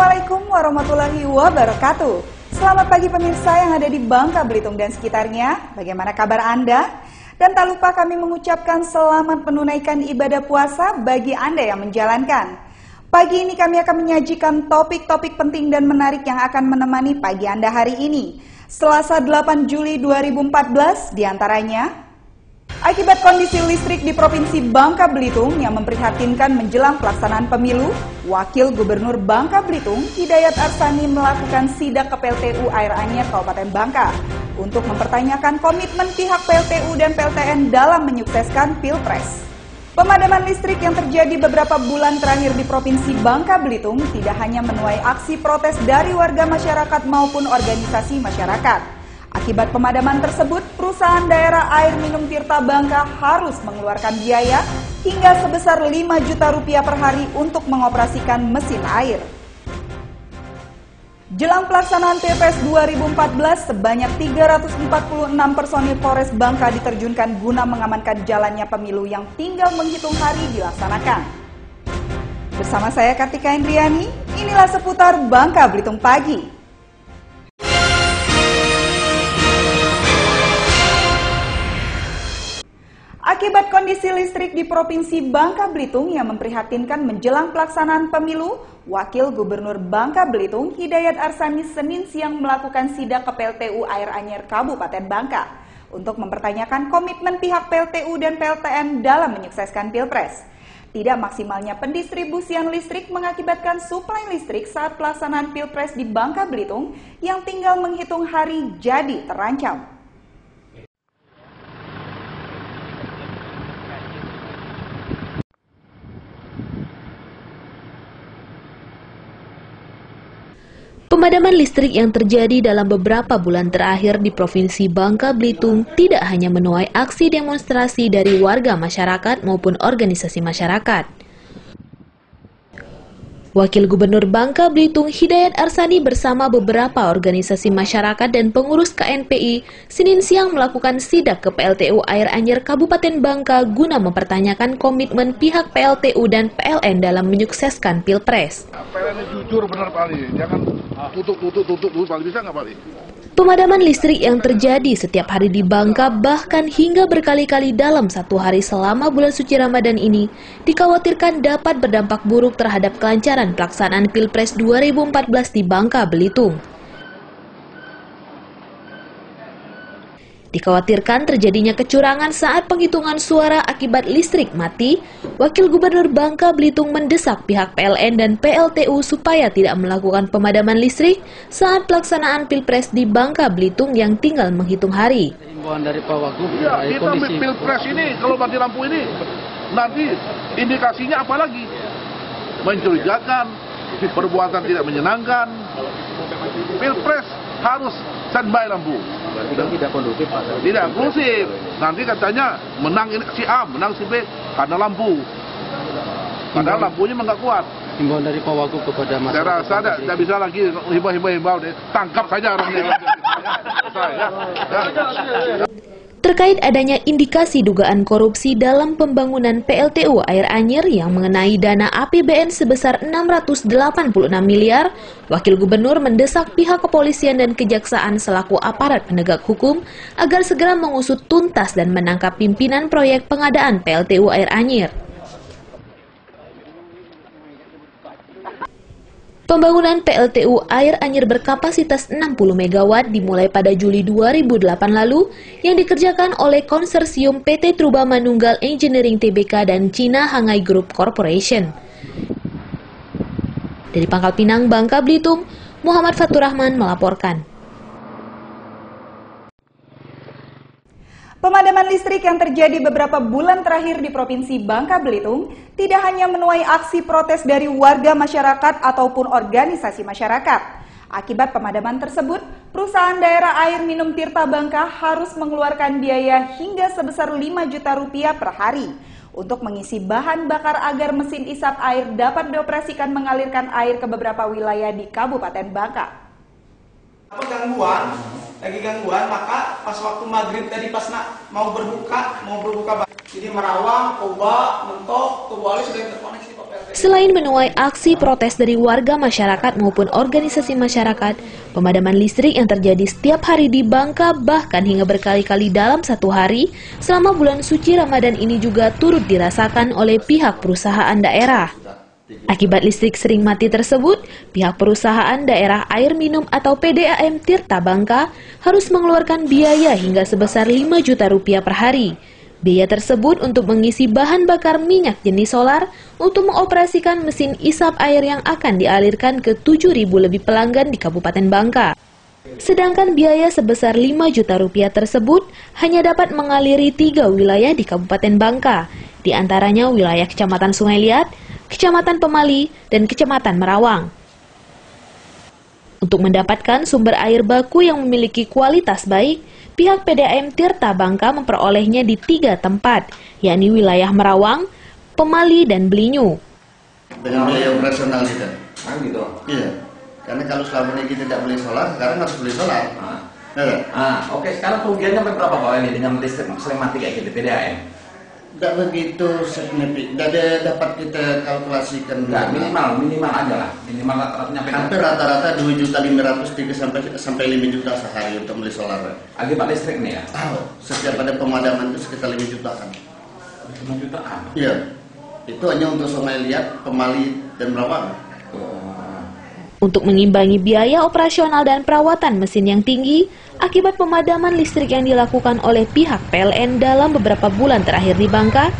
Assalamualaikum warahmatullahi wabarakatuh. Selamat pagi pemirsa yang ada di Bangka Belitung dan sekitarnya. Bagaimana kabar Anda? Dan tak lupa kami mengucapkan selamat menunaikan ibadah puasa bagi Anda yang menjalankan. Pagi ini kami akan menyajikan topik-topik penting dan menarik yang akan menemani pagi Anda hari ini. Selasa 8 Juli 2014 diantaranya: akibat kondisi listrik di Provinsi Bangka Belitung yang memprihatinkan menjelang pelaksanaan pemilu, Wakil Gubernur Bangka Belitung, Hidayat Arsani melakukan sidak ke PLTU Air Anyer Kabupaten Bangka untuk mempertanyakan komitmen pihak PLTU dan PLTN dalam menyukseskan Pilpres. Pemadaman listrik yang terjadi beberapa bulan terakhir di Provinsi Bangka Belitung tidak hanya menuai aksi protes dari warga masyarakat maupun organisasi masyarakat. Akibat pemadaman tersebut, perusahaan daerah air minum Tirta Bangka harus mengeluarkan biaya hingga sebesar 5 juta rupiah per hari untuk mengoperasikan mesin air. Jelang pelaksanaan Pilpres 2014, sebanyak 346 personil Polres Bangka diterjunkan guna mengamankan jalannya pemilu yang tinggal menghitung hari dilaksanakan. Bersama saya Kartika Indriani, inilah seputar Bangka Belitung Pagi. Akibat kondisi listrik di Provinsi Bangka Belitung yang memprihatinkan menjelang pelaksanaan pemilu, Wakil Gubernur Bangka Belitung, Hidayat Arsani, Senin siang melakukan sidak ke PLTU Air Anyer Kabupaten Bangka untuk mempertanyakan komitmen pihak PLTU dan PLTN dalam menyukseskan Pilpres. Tidak maksimalnya pendistribusian listrik mengakibatkan suplai listrik saat pelaksanaan Pilpres di Bangka Belitung yang tinggal menghitung hari jadi terancam. Pemadaman listrik yang terjadi dalam beberapa bulan terakhir di Provinsi Bangka Belitung tidak hanya menuai aksi demonstrasi dari warga masyarakat maupun organisasi masyarakat. Wakil Gubernur Bangka Belitung Hidayat Arsani bersama beberapa organisasi masyarakat dan pengurus KNPI Senin siang melakukan sidak ke PLTU Air Anyer Kabupaten Bangka guna mempertanyakan komitmen pihak PLTU dan PLN dalam menyukseskan Pilpres. PLN jujur benar Pak Ali, jangan tutup Pak Ali, bisa nggak Pak Ali? Pemadaman listrik yang terjadi setiap hari di Bangka bahkan hingga berkali-kali dalam satu hari selama bulan suci Ramadan ini dikhawatirkan dapat berdampak buruk terhadap kelancaran pelaksanaan Pilpres 2014 di Bangka Belitung. Dikhawatirkan terjadinya kecurangan saat penghitungan suara akibat listrik mati. Wakil Gubernur Bangka Belitung mendesak pihak PLN dan PLTU supaya tidak melakukan pemadaman listrik saat pelaksanaan Pilpres di Bangka Belitung yang tinggal menghitung hari. Himbauan dari Pak Wagub, ya, kita Pilpres ini kalau mati lampu ini nanti indikasinya apa lagi? Mencurigakan, perbuatan tidak menyenangkan. Pilpres harus standby lampu. Tidak kondusif, Pak. Tidak kondusif. Nanti katanya menang si A, menang si B karena lampu. Padahal lampunya memang nggak kuat. Himbauan dari Pak Wagub kepada masyarakat. Saya rasa tidak bisa lagi himbau deh. Tangkap saja orangnya. Terkait adanya indikasi dugaan korupsi dalam pembangunan PLTU Air Anyer yang mengenai dana APBN sebesar 686 miliar, Wakil Gubernur mendesak pihak kepolisian dan kejaksaan selaku aparat penegak hukum agar segera mengusut tuntas dan menangkap pimpinan proyek pengadaan PLTU Air Anyer. Pembangunan PLTU Air Anyer berkapasitas 60 MW dimulai pada Juli 2008 lalu yang dikerjakan oleh konsorsium PT Truba Manunggal Engineering Tbk dan China Hangai Group Corporation. Dari Pangkal Pinang, Bangka Belitung, Muhammad Fatur Rahman melaporkan. Pemadaman listrik yang terjadi beberapa bulan terakhir di Provinsi Bangka Belitung tidak hanya menuai aksi protes dari warga masyarakat ataupun organisasi masyarakat. Akibat pemadaman tersebut, perusahaan daerah air minum Tirta Bangka harus mengeluarkan biaya hingga sebesar 5 juta rupiah per hari untuk mengisi bahan bakar agar mesin isap air dapat dioperasikan mengalirkan air ke beberapa wilayah di Kabupaten Bangka. Gangguan, maka pas waktu maghrib tadi pas mau berbuka jadi Merawang, Toba, Mentok, Tubuali sudah interkoneksi Pak PLT. Selain menuai aksi protes dari warga masyarakat maupun organisasi masyarakat, pemadaman listrik yang terjadi setiap hari di Bangka bahkan hingga berkali-kali dalam satu hari selama bulan suci Ramadan ini juga turut dirasakan oleh pihak perusahaan daerah. Akibat listrik sering mati tersebut, pihak perusahaan daerah air minum atau PDAM Tirta Bangka harus mengeluarkan biaya hingga sebesar 5 juta rupiah per hari. Biaya tersebut untuk mengisi bahan bakar minyak jenis solar untuk mengoperasikan mesin isap air yang akan dialirkan ke 7.000 lebih pelanggan di Kabupaten Bangka. Sedangkan biaya sebesar 5 juta rupiah tersebut hanya dapat mengaliri 3 wilayah di Kabupaten Bangka, di antaranya wilayah Kecamatan Sungai Liat, Kecamatan Pemali, dan Kecamatan Merawang. Untuk mendapatkan sumber air baku yang memiliki kualitas baik, pihak PDAM Tirta Bangka memperolehnya di 3 tempat, yakni wilayah Merawang, Pemali, dan Belinyu. Dengan biaya operasional kita. Gitu. Iya. Karena kalau selama ini kita tidak beli solar, sekarang harus beli solar. Oke. Sekarang kerugiannya berapa Pak ini dengan listrik sering mati kayak gitu PDAM? Tidak begitu signifikan. Tidak dapat kita kalkulasikan. Enggak, minimal aja lah. Minimal rata-ratanya hampir rata-rata 2.500.000 sampai 5 juta sehari untuk beli solar. Akibat listrik nih ya? Setiap ada pemadaman itu sekitar 5 jutaan. 5 jutaan? Iya. Itu hanya untuk Sungai Liat, Pemali, dan Merawang. Untuk mengimbangi biaya operasional dan perawatan mesin yang tinggi, akibat pemadaman listrik yang dilakukan oleh pihak PLN dalam beberapa bulan terakhir di Bangka,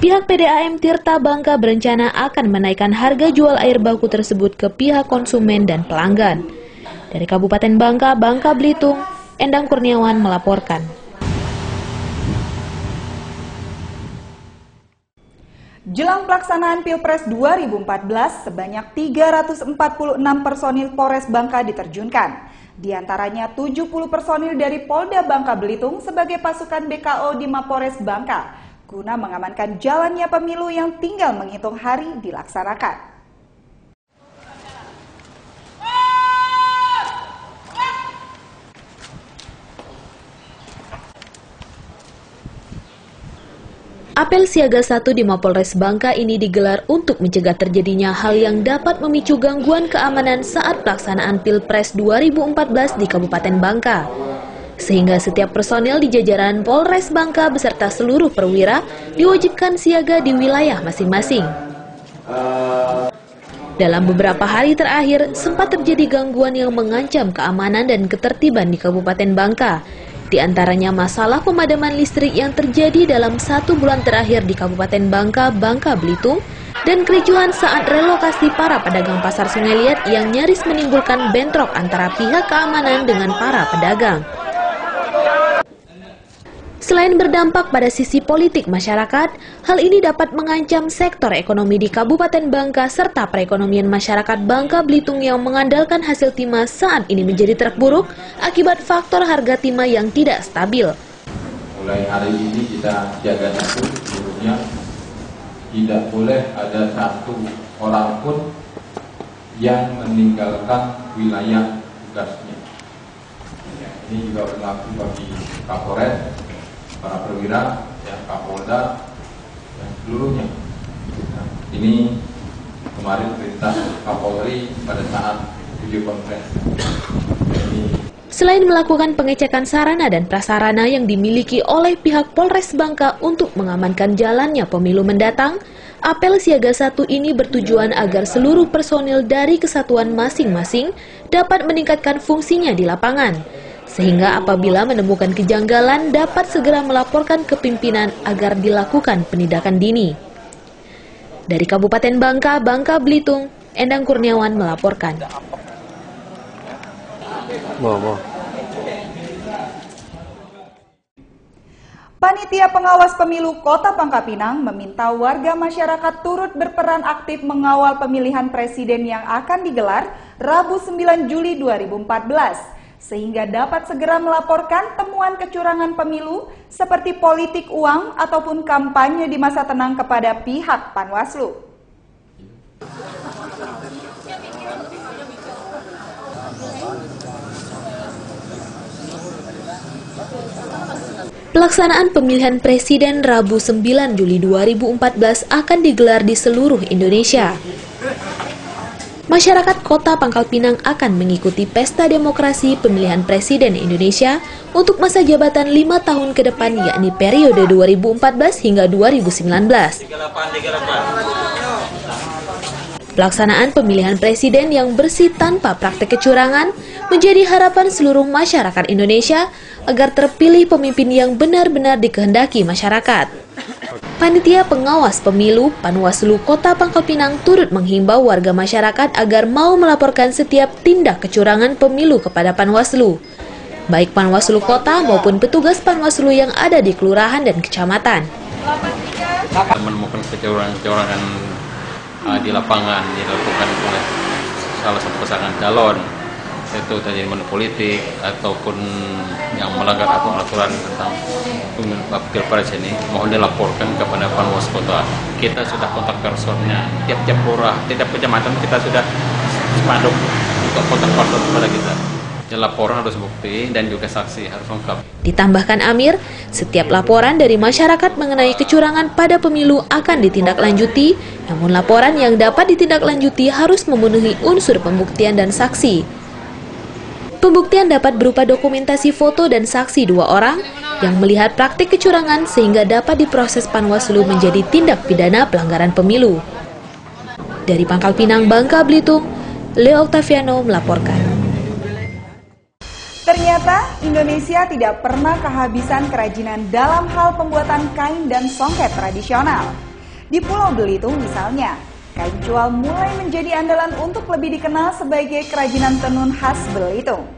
pihak PDAM Tirta Bangka berencana akan menaikkan harga jual air baku tersebut ke pihak konsumen dan pelanggan. Dari Kabupaten Bangka, Bangka Belitung, Endang Kurniawan melaporkan. Jelang pelaksanaan Pilpres 2014, sebanyak 346 personil Polres Bangka diterjunkan. Di antaranya 70 personil dari Polda Bangka Belitung sebagai pasukan BKO di Mapores Bangka, guna mengamankan jalannya pemilu yang tinggal menghitung hari dilaksanakan. Apel siaga 1 di Mapolres Bangka ini digelar untuk mencegah terjadinya hal yang dapat memicu gangguan keamanan saat pelaksanaan Pilpres 2014 di Kabupaten Bangka. Sehingga setiap personel di jajaran Polres Bangka beserta seluruh perwira diwajibkan siaga di wilayah masing-masing. Dalam beberapa hari terakhir, sempat terjadi gangguan yang mengancam keamanan dan ketertiban di Kabupaten Bangka. Di antaranya masalah pemadaman listrik yang terjadi dalam 1 bulan terakhir di Kabupaten Bangka, Bangka Belitung, dan kericuhan saat relokasi para pedagang pasar Sungai Liat yang nyaris menimbulkan bentrok antara pihak keamanan dengan para pedagang. Selain berdampak pada sisi politik masyarakat, hal ini dapat mengancam sektor ekonomi di Kabupaten Bangka serta perekonomian masyarakat Bangka Belitung yang mengandalkan hasil timah saat ini menjadi terpuruk akibat faktor harga timah yang tidak stabil. Mulai hari ini kita jaga satu seluruhnya, tidak boleh ada satu orang pun yang meninggalkan wilayah tugasnya. Ini juga berlaku bagi Kapolres, para perwira, Kapolda, dan seluruhnya. Nah, ini kemarin perintah Kapolri pada saat video konferensi. Selain melakukan pengecekan sarana dan prasarana yang dimiliki oleh pihak Polres Bangka untuk mengamankan jalannya pemilu mendatang, apel siaga 1 ini bertujuan agar seluruh personil dari kesatuan masing-masing dapat meningkatkan fungsinya di lapangan. Sehingga apabila menemukan kejanggalan dapat segera melaporkan ke pimpinan agar dilakukan penindakan dini. Dari Kabupaten Bangka, Bangka Belitung, Endang Kurniawan melaporkan. Panitia Pengawas Pemilu Kota Pangkal Pinang meminta warga masyarakat turut berperan aktif mengawal pemilihan presiden yang akan digelar Rabu 9 Juli 2014. Sehingga dapat segera melaporkan temuan kecurangan pemilu seperti politik uang ataupun kampanye di masa tenang kepada pihak Panwaslu. Pelaksanaan pemilihan presiden Rabu 9 Juli 2014 akan digelar di seluruh Indonesia. Masyarakat Kota Pangkal Pinang akan mengikuti pesta demokrasi pemilihan presiden Indonesia untuk masa jabatan 5 tahun ke depan, yakni periode 2014 hingga 2019. Pelaksanaan pemilihan presiden yang bersih tanpa praktek kecurangan menjadi harapan seluruh masyarakat Indonesia agar terpilih pemimpin yang benar-benar dikehendaki masyarakat. Panitia Pengawas Pemilu Panwaslu Kota Pangkal Pinang turut menghimbau warga masyarakat agar mau melaporkan setiap tindak kecurangan pemilu kepada Panwaslu, baik Panwaslu Kota maupun petugas Panwaslu yang ada di kelurahan dan kecamatan. Menemukan kecurangan di lapangan dilakukan oleh salah satu pasangan calon, itu terjadi money politik ataupun yang melanggar aturan tentang pilpres ini, mohon dilaporkan kepada Panwas Kota. Kita sudah kontak personnya, tiap-tiap lurah, tiap kecamatan kita sudah spanduk untuk kontak person kepada kita. Laporan harus bukti dan juga saksi harus lengkap. Ditambahkan Amir, setiap laporan dari masyarakat mengenai kecurangan pada pemilu akan ditindaklanjuti, namun laporan yang dapat ditindaklanjuti harus memenuhi unsur pembuktian dan saksi. Pembuktian dapat berupa dokumentasi foto dan saksi 2 orang yang melihat praktik kecurangan sehingga dapat diproses Panwaslu menjadi tindak pidana pelanggaran pemilu. Dari Pangkal Pinang, Bangka Belitung, Leo Octaviano melaporkan. Ternyata Indonesia tidak pernah kehabisan kerajinan dalam hal pembuatan kain dan songket tradisional. Di Pulau Belitung misalnya, kain cual mulai menjadi andalan untuk lebih dikenal sebagai kerajinan tenun khas Belitung.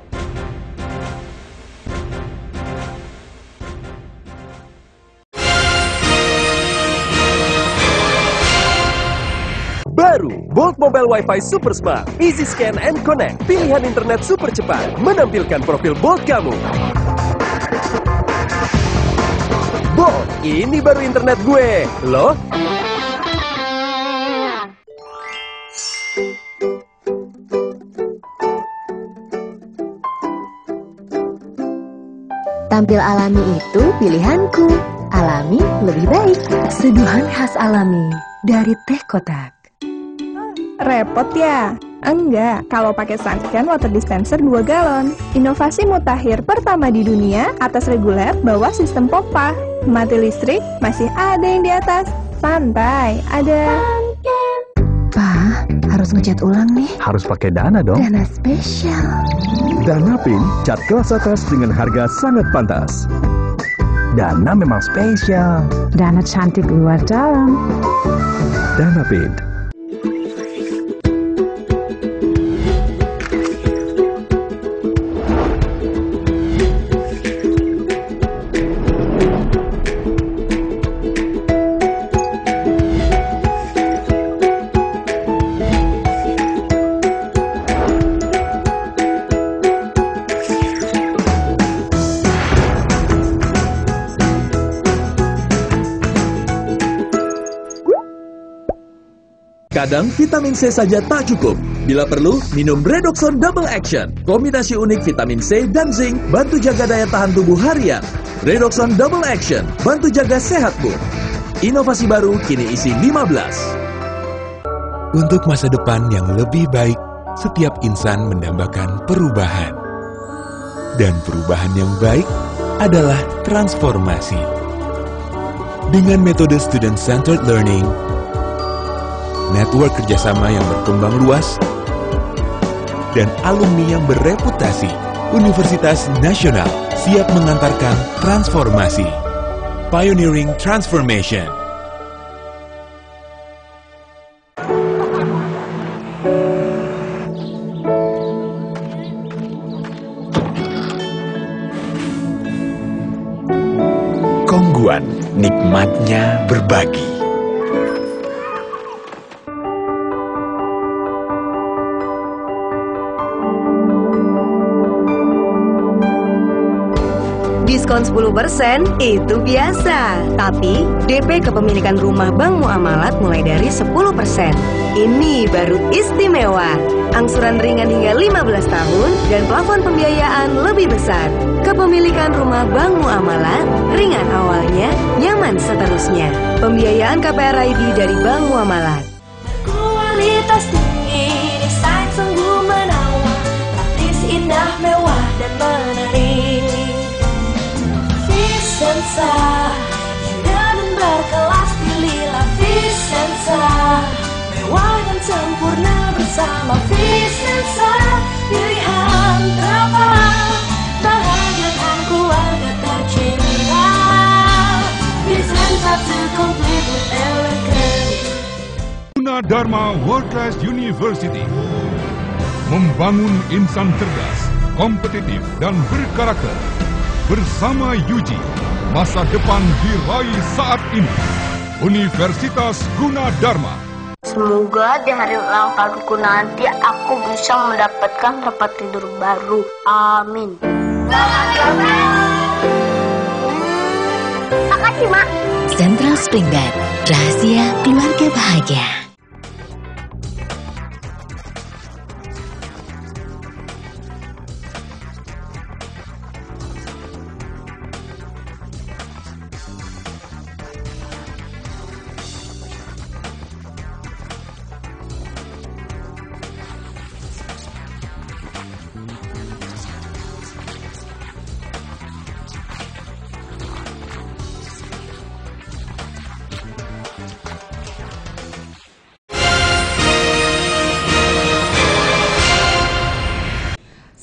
Baru, Bolt Mobile Wi-Fi Super Smart, Easy Scan and Connect, pilihan internet super cepat, menampilkan profil Bolt kamu. Bolt, ini baru internet gue, loh. Tampil alami itu pilihanku. Alami lebih baik. Seduhan khas alami dari Teh Kotak. Repot ya? Enggak, kalau pakai Sunken water dispenser 2 galon. Inovasi mutakhir pertama di dunia, atas reguler, bawah sistem pompa. Mati listrik, masih ada yang di atas. Santai, ada... Pak, harus ngecat ulang nih. Harus pakai Dana dong. Dana spesial. Dana Pin, cat kelas atas dengan harga sangat pantas. Dana memang spesial. Dana cantik luar dalam. Dana Pin. Kadang vitamin C saja tak cukup. Bila perlu, minum Redoxon Double Action. Kombinasi unik vitamin C dan zinc bantu jaga daya tahan tubuh harian. Redoxon Double Action, bantu jaga sehatmu. Inovasi baru kini isi 15. Untuk masa depan yang lebih baik, setiap insan mendambakan perubahan. Dan perubahan yang baik adalah transformasi. Dengan metode student-centered learning, network kerjasama yang berkembang luas, dan alumni yang bereputasi, Universitas Nasional siap mengantarkan transformasi. Pioneering Transformation. Kongguan, nikmatnya berbagi. Di diskon 10% itu biasa. Tapi DP kepemilikan rumah Bank Muamalat mulai dari 10%. Ini baru istimewa. Angsuran ringan hingga 15 tahun dan plafon pembiayaan lebih besar. Kepemilikan rumah Bank Muamalat, ringan awalnya, nyaman seterusnya. Pembiayaan KPR ID dari Bank Muamalat. Kualitas tinggi, desain sungguh menawan, praktis indah, mewah dan menarik. Vicenza, indah dan berkelas, pilihlah Vicenza. Mewah dan sempurna bersama Vicenza, pilihan terbaik, bahagiakan keluarga tercinta. Vicenza to complete with elegance. Gunadarma World Class University membangun insan cerdas, kompetitif dan berkarakter. Bersama Yuji, masa depan diraih saat ini. Universitas Gunadarma. Semoga di hari ulang tahunku nanti aku bisa mendapatkan tempat tidur baru. Amin. Makasih, Mak. Central Spring Bed, rahasia keluarga bahagia.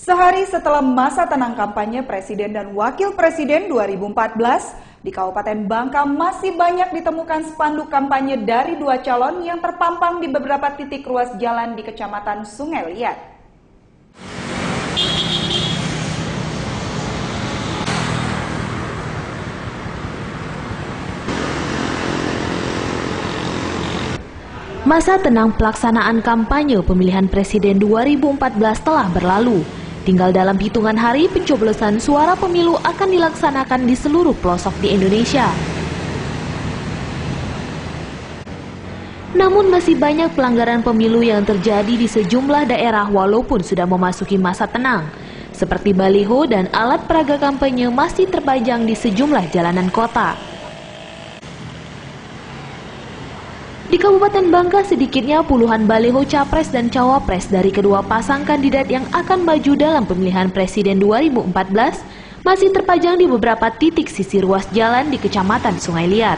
Sehari setelah masa tenang kampanye Presiden dan Wakil Presiden 2014, di Kabupaten Bangka masih banyak ditemukan spanduk kampanye dari dua calon yang terpampang di beberapa titik ruas jalan di Kecamatan Sungai Liat. Masa tenang pelaksanaan kampanye pemilihan Presiden 2014 telah berlalu. Tinggal dalam hitungan hari pencoblosan suara pemilu akan dilaksanakan di seluruh pelosok di Indonesia. Namun masih banyak pelanggaran pemilu yang terjadi di sejumlah daerah walaupun sudah memasuki masa tenang. Seperti baliho dan alat peraga kampanye masih terpajang di sejumlah jalanan kota. Di Kabupaten Bangka sedikitnya puluhan baliho capres dan cawapres dari kedua pasang kandidat yang akan maju dalam pemilihan Presiden 2014 masih terpajang di beberapa titik sisi ruas jalan di Kecamatan Sungai Liat.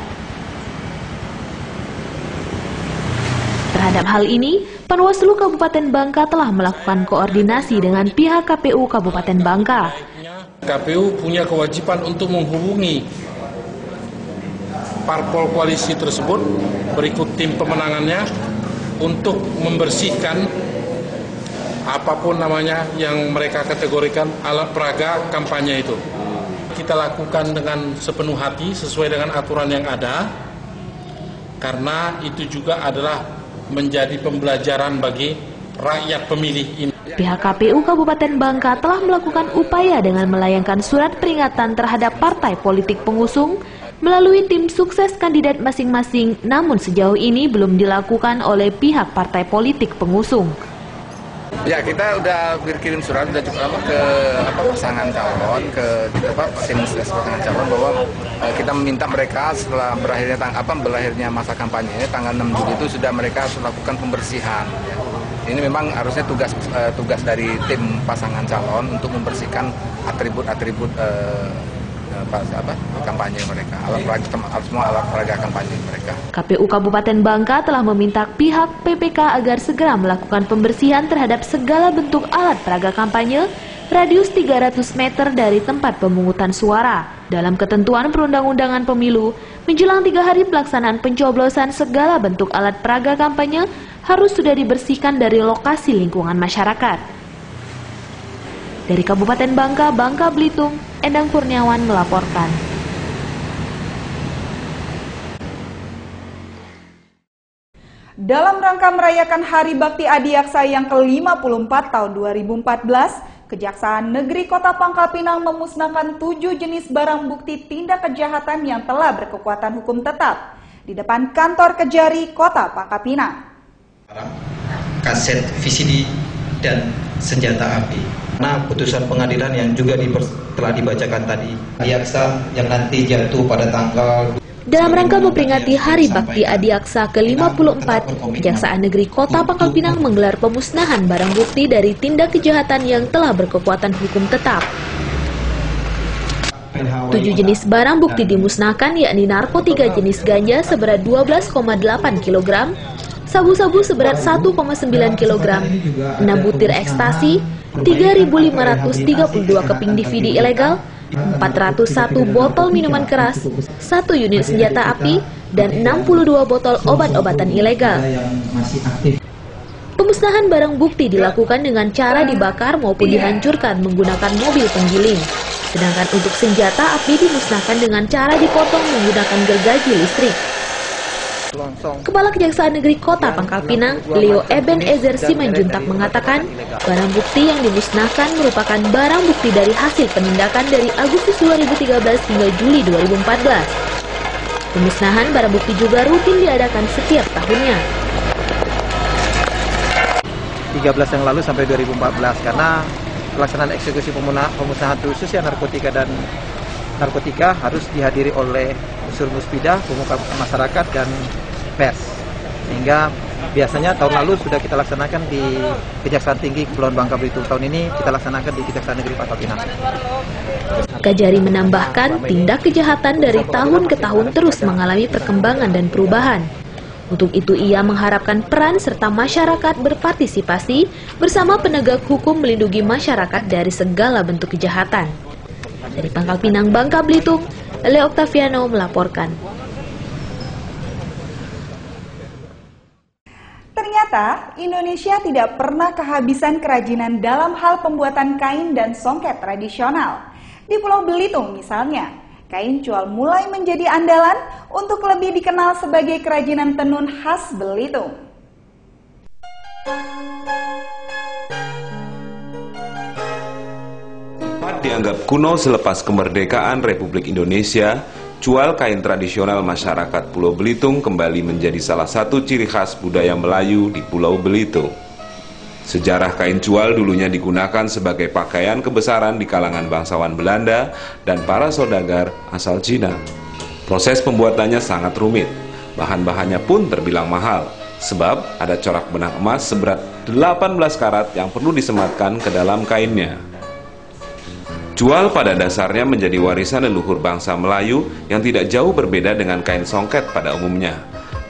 Terhadap hal ini, Panwaslu Kabupaten Bangka telah melakukan koordinasi dengan pihak KPU Kabupaten Bangka. KPU punya kewajiban untuk menghubungi parpol koalisi tersebut berikut tim pemenangannya untuk membersihkan apapun namanya yang mereka kategorikan alat peraga kampanye itu. Kita lakukan dengan sepenuh hati sesuai dengan aturan yang ada, karena itu juga adalah menjadi pembelajaran bagi rakyat pemilih ini. Pihak KPU Kabupaten Bangka telah melakukan upaya dengan melayangkan surat peringatan terhadap partai politik pengusung melalui tim sukses kandidat masing-masing, namun sejauh ini belum dilakukan oleh pihak partai politik pengusung. Ya, kita udah berkirim surat udah cukup lama ke pasangan calon, ke tim sukses pasangan calon bahwa kita meminta mereka setelah berakhirnya masa kampanye tanggal 6 Juli itu sudah mereka harus melakukan pembersihan. Ya. Ini memang harusnya tugas dari tim pasangan calon untuk membersihkan atribut-atribut kampanye mereka, semua alat peraga kampanye mereka. KPU Kabupaten Bangka telah meminta pihak PPK agar segera melakukan pembersihan terhadap segala bentuk alat peraga kampanye radius 300 meter dari tempat pemungutan suara. Dalam ketentuan perundang-undangan pemilu, menjelang 3 hari pelaksanaan pencoblosan, segala bentuk alat peraga kampanye harus sudah dibersihkan dari lokasi lingkungan masyarakat. Dari Kabupaten Bangka, Bangka Belitung, Endang Kurniawan melaporkan. Dalam rangka merayakan Hari Bakti Adiaksa yang ke-54 tahun 2014, Kejaksaan Negeri Kota Pangkal Pinang memusnahkan 7 jenis barang bukti tindak kejahatan yang telah berkekuatan hukum tetap di depan kantor Kejari Kota Pangkal Pinang. Kaset VCD dan senjata api. Nah, putusan pengadilan yang juga telah dibacakan tadi, Adiaksa yang nanti jatuh pada tanggal. Dalam rangka memperingati Hari Bakti Adiaksa ke-54, Kejaksaan Negeri Kota Pangkal Pinang menggelar pemusnahan barang bukti dari tindak kejahatan yang telah berkekuatan hukum tetap. 7 jenis barang bukti dimusnahkan, yakni narkotika jenis ganja seberat 12,8 kg, sabu-sabu seberat 1,9 kg, 6 butir ekstasi, 3.532 keping DVD ilegal, 401 botol minuman keras, 1 unit senjata api, dan 62 botol obat-obatan ilegal. Pemusnahan barang bukti dilakukan dengan cara dibakar maupun dihancurkan menggunakan mobil penggiling. Sedangkan untuk senjata api dimusnahkan dengan cara dipotong menggunakan gergaji listrik. Kepala Kejaksaan Negeri Kota Pangkal Pinang, Leo Ebenezer Simanjuntak mengatakan, barang bukti yang dimusnahkan merupakan barang bukti dari hasil penindakan dari Agustus 2013 hingga Juli 2014. Pemusnahan barang bukti juga rutin diadakan setiap tahunnya. 13 yang lalu sampai 2014, karena pelaksanaan eksekusi pemusnahan khususnya narkotika dan narkotika harus dihadiri oleh unsur muspida, pemuka masyarakat, dan pers. Sehingga biasanya tahun lalu sudah kita laksanakan di Kejaksaan Tinggi Kepulauan Bangka Belitung. Tahun ini kita laksanakan di Kejaksaan Negeri Pangkal Pinang. Kejari menambahkan, tindak kejahatan dari tahun ke tahun terus mengalami perkembangan dan perubahan. Untuk itu ia mengharapkan peran serta masyarakat berpartisipasi bersama penegak hukum melindungi masyarakat dari segala bentuk kejahatan. Dari Pangkal Pinang, Bangka Belitung, Leo Octaviano melaporkan. Ternyata Indonesia tidak pernah kehabisan kerajinan dalam hal pembuatan kain dan songket tradisional. Di Pulau Belitung misalnya, kain cual mulai menjadi andalan untuk lebih dikenal sebagai kerajinan tenun khas Belitung. Dianggap kuno selepas kemerdekaan Republik Indonesia, cual kain tradisional masyarakat Pulau Belitung kembali menjadi salah satu ciri khas budaya Melayu di Pulau Belitung. Sejarah kain cual dulunya digunakan sebagai pakaian kebesaran di kalangan bangsawan Belanda dan para saudagar asal Cina. Proses pembuatannya sangat rumit, bahan-bahannya pun terbilang mahal, sebab ada corak benang emas seberat 18 karat yang perlu disematkan ke dalam kainnya. Cual pada dasarnya menjadi warisan leluhur bangsa Melayu yang tidak jauh berbeda dengan kain songket pada umumnya.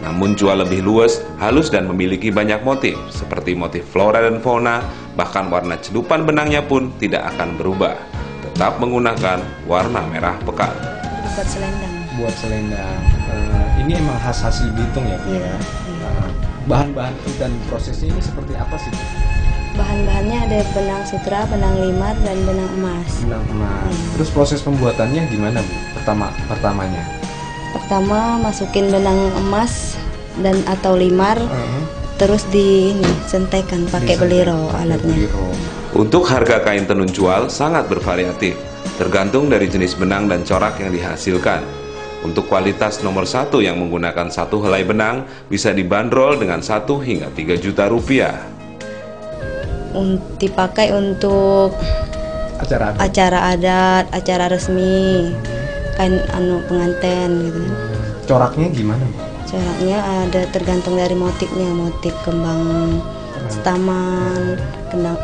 Namun cual lebih luas, halus dan memiliki banyak motif, seperti motif flora dan fauna, bahkan warna celupan benangnya pun tidak akan berubah, tetap menggunakan warna merah pekat. Buat selendang. Buat selendang. Ini emang khas asli Belitung ya? Iya. Bahan-bahan dan prosesnya ini seperti apa sih? Bahan-bahannya ada benang sutra, benang limar, dan benang emas. Benang emas. Terus proses pembuatannya gimana, Bu? Pertamanya? Pertama masukin benang emas dan atau limar, terus disentekan pakai beliro alatnya. Untuk harga kain tenun cual sangat bervariatif, tergantung dari jenis benang dan corak yang dihasilkan. Untuk kualitas nomor 1 yang menggunakan 1 helai benang bisa dibanderol dengan 1 hingga 3 juta rupiah. Dipakai untuk acara adat, acara resmi, kain pengantin gitu. Coraknya gimana, Bu? Coraknya ada tergantung dari motifnya, motif kembang setaman, kembang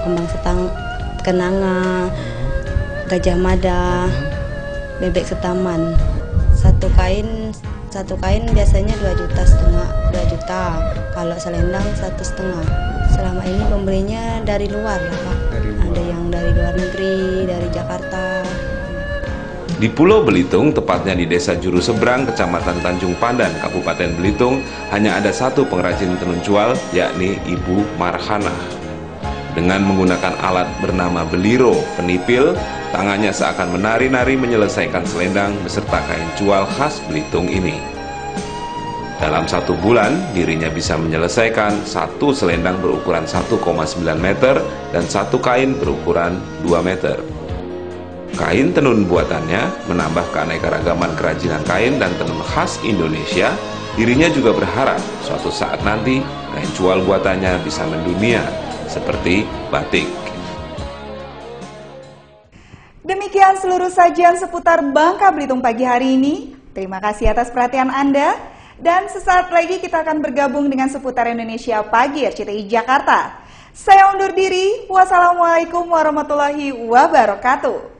kenanga, gajah mada, bebek setaman. Satu kain biasanya 2,5 juta. Kalau selendang 1,5. Selama ini pembelinya dari luar lah, Pak. Ada yang dari luar negeri, dari Jakarta. Di Pulau Belitung, tepatnya di Desa Juru Seberang, Kecamatan Tanjung Pandan, Kabupaten Belitung, hanya ada 1 pengrajin tenun cual, yakni Ibu Marhanah. Dengan menggunakan alat bernama beliro penipil, tangannya seakan menari-nari menyelesaikan selendang beserta kain cual khas Belitung ini. Dalam 1 bulan, dirinya bisa menyelesaikan 1 selendang berukuran 1,9 meter dan 1 kain berukuran 2 meter. Kain tenun buatannya menambah keanekaragaman kerajinan kain dan tenun khas Indonesia. Dirinya juga berharap suatu saat nanti kain cual buatannya bisa mendunia seperti batik. Demikian seluruh sajian seputar Bangka Belitung pagi hari ini. Terima kasih atas perhatian Anda. Dan sesaat lagi kita akan bergabung dengan seputar Indonesia Pagi RCTI Jakarta. Saya undur diri. Wassalamualaikum warahmatullahi wabarakatuh.